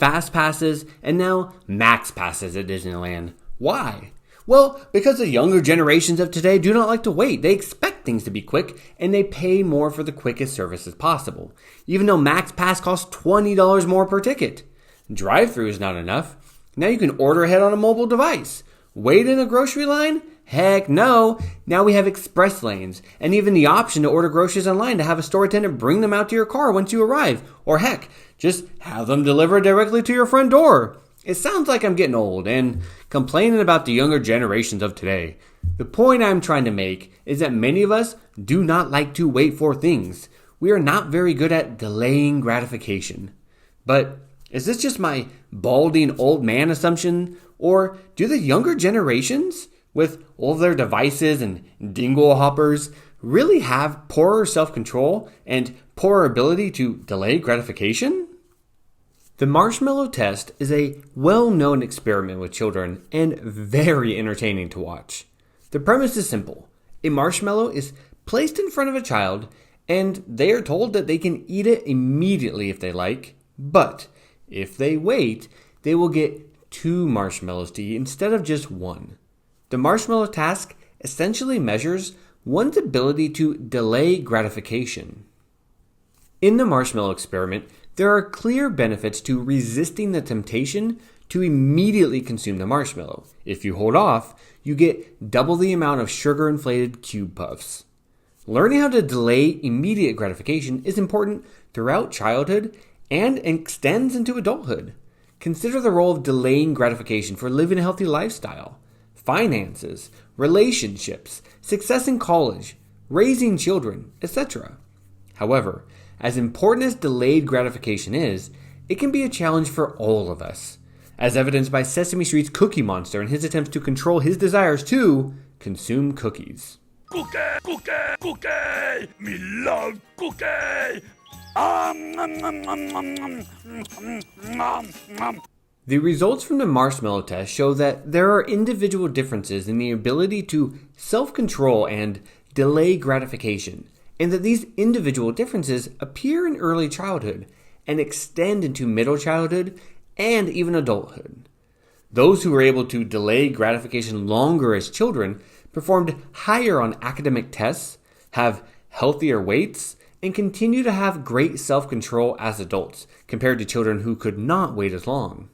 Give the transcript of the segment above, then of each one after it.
fast passes, and now max passes at Disneyland. Why? Well, because the younger generations of today do not like to wait. They expect things to be quick, and they pay more for the quickest services possible, even though Max Pass costs $20 more per ticket. Drive-thru is not enough. Now you can order ahead on a mobile device. Wait in a grocery line? Heck no. Now we have express lanes, and even the option to order groceries online to have a store attendant bring them out to your car once you arrive. Or heck, just have them delivered directly to your front door. It sounds like I'm getting old and complaining about the younger generations of today. The point I'm trying to make is that many of us do not like to wait for things. We are not very good at delaying gratification. But is this just my balding old man assumption? Or do the younger generations, with all of their devices and dingle hoppers, really have poorer self-control and poorer ability to delay gratification? The marshmallow test is a well-known experiment with children and very entertaining to watch. The premise is simple. A marshmallow is placed in front of a child and they are told that they can eat it immediately if they like, but if they wait, they will get 2 marshmallows to eat instead of just 1. The marshmallow task essentially measures one's ability to delay gratification. In the marshmallow experiment, there are clear benefits to resisting the temptation to immediately consume the marshmallow. If you hold off, you get double the amount of sugar-inflated cube puffs. Learning how to delay immediate gratification is important throughout childhood and extends into adulthood. Consider the role of delaying gratification for living a healthy lifestyle, finances, relationships, success in college, raising children, etc. However, as important as delayed gratification is, it can be a challenge for all of us, as evidenced by Sesame Street's Cookie Monster and his attempts to control his desires to consume cookies. Cookie, cookie, cookie, me love cookie. The results from the marshmallow test show that there are individual differences in the ability to self-control and delay gratification, and that these individual differences appear in early childhood and extend into middle childhood and even adulthood. Those who were able to delay gratification longer as children performed higher on academic tests, have healthier weights, and continue to have great self-control as adults compared to children who could not wait as long.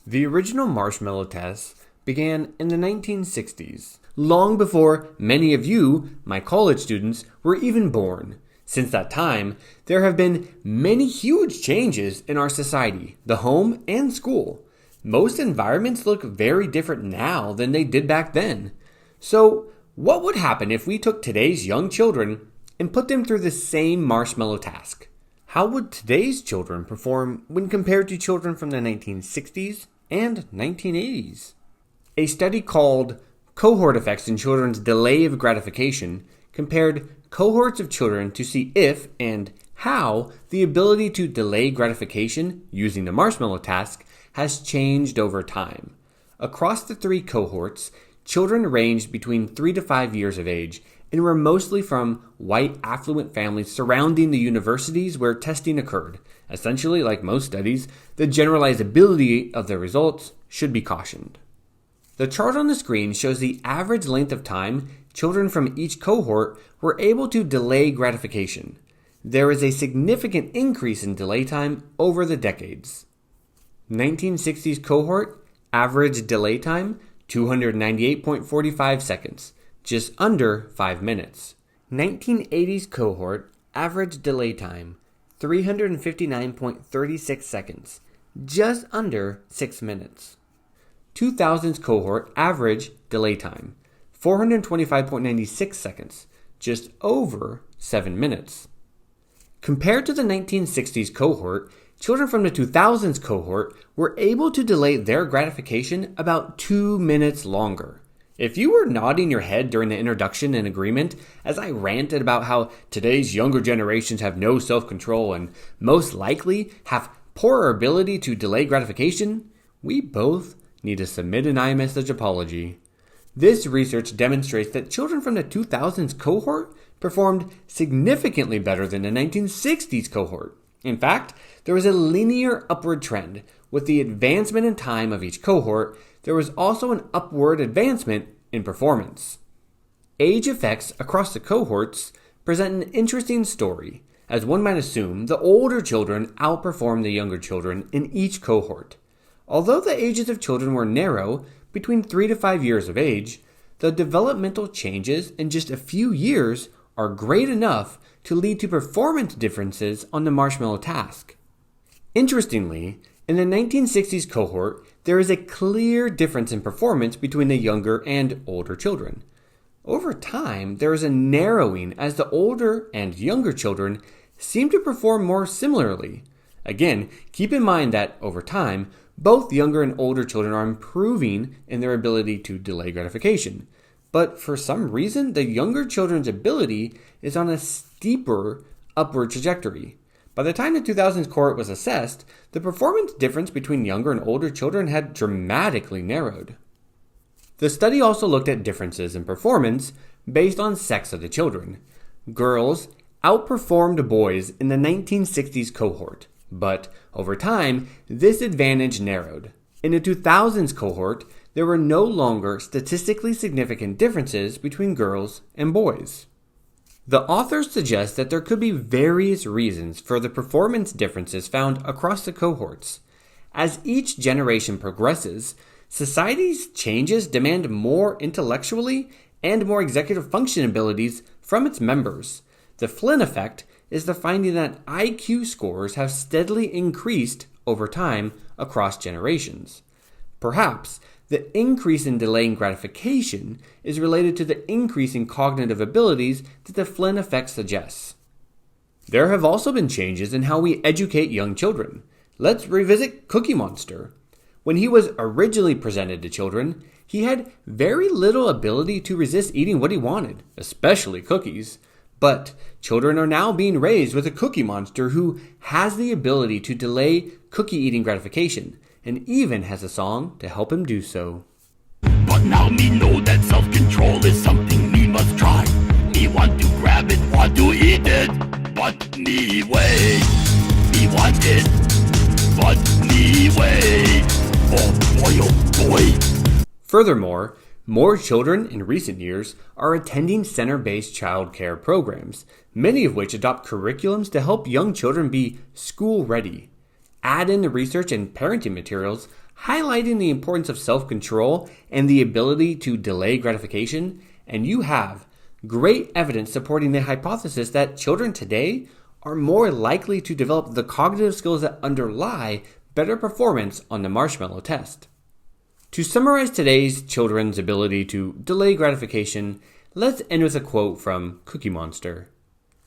The original marshmallow test began in the 1960s, long before many of you, my college students, were even born. Since that time, there have been many huge changes in our society, the home and school. Most environments look very different now than they did back then. So, what would happen if we took today's young children and put them through the same marshmallow task? How would today's children perform when compared to children from the 1960s and 1980s? A study called Cohort Effects in Children's Delay of Gratification compared cohorts of children to see if and how the ability to delay gratification using the marshmallow task has changed over time. Across the 3 cohorts, children ranged between 3 to 5 years of age and were mostly from white affluent families surrounding the universities where testing occurred. Essentially, like most studies, the generalizability of the results should be cautioned. The chart on the screen shows the average length of time children from each cohort were able to delay gratification. There is a significant increase in delay time over the decades. 1960s cohort, average delay time, 298.45 seconds, just under 5 minutes. 1980s cohort, average delay time, 359.36 seconds, just under 6 minutes. 2000s cohort, average delay time, 425.96 seconds, just over 7 minutes. Compared to the 1960s cohort, children from the 2000s cohort were able to delay their gratification about 2 minutes longer. If you were nodding your head during the introduction and agreement as I ranted about how today's younger generations have no self-control and most likely have poorer ability to delay gratification, we both need to submit an iMessage apology. This research demonstrates that children from the 2000s cohort performed significantly better than the 1960s cohort. In fact, there was a linear upward trend, with the advancement in time of each cohort, there was also an upward advancement in performance. Age effects across the cohorts present an interesting story, as one might assume the older children outperform the younger children in each cohort. Although the ages of children were narrow, between 3 to 5 years of age, the developmental changes in just a few years are great enough to lead to performance differences on the marshmallow task. Interestingly, in the 1960s cohort, there is a clear difference in performance between the younger and older children. Over time, there is a narrowing as the older and younger children seem to perform more similarly. Again, keep in mind that over time, both younger and older children are improving in their ability to delay gratification. But for some reason, the younger children's ability is on a steeper upward trajectory. By the time the 2000s cohort was assessed, the performance difference between younger and older children had dramatically narrowed. The study also looked at differences in performance based on sex of the children. Girls outperformed boys in the 1960s cohort, but over time, this advantage narrowed. In the 2000s cohort, there were no longer statistically significant differences between girls and boys. The authors suggest that there could be various reasons for the performance differences found across the cohorts. As each generation progresses, society's changes demand more intellectually and more executive function abilities from its members. The Flynn effect is the finding that IQ scores have steadily increased over time across generations. Perhaps the increase in delaying gratification is related to the increase in cognitive abilities that the Flynn effect suggests. There have also been changes in how we educate young children. Let's revisit Cookie Monster. When he was originally presented to children, he had very little ability to resist eating what he wanted, especially cookies. But children are now being raised with a Cookie Monster who has the ability to delay cookie eating gratification, and even has a song to help him do so. But now me know that self-control is something me must try. Me want to grab it, want to eat it, but me wait. Me want it, but me wait. Oh boy. Furthermore, more children in recent years are attending center-based child care programs, many of which adopt curriculums to help young children be school-ready. Add in the research and parenting materials highlighting the importance of self-control and the ability to delay gratification, and you have great evidence supporting the hypothesis that children today are more likely to develop the cognitive skills that underlie better performance on the marshmallow test. To summarize today's children's ability to delay gratification, let's end with a quote from Cookie Monster.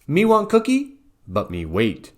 Me want cookie, but me wait.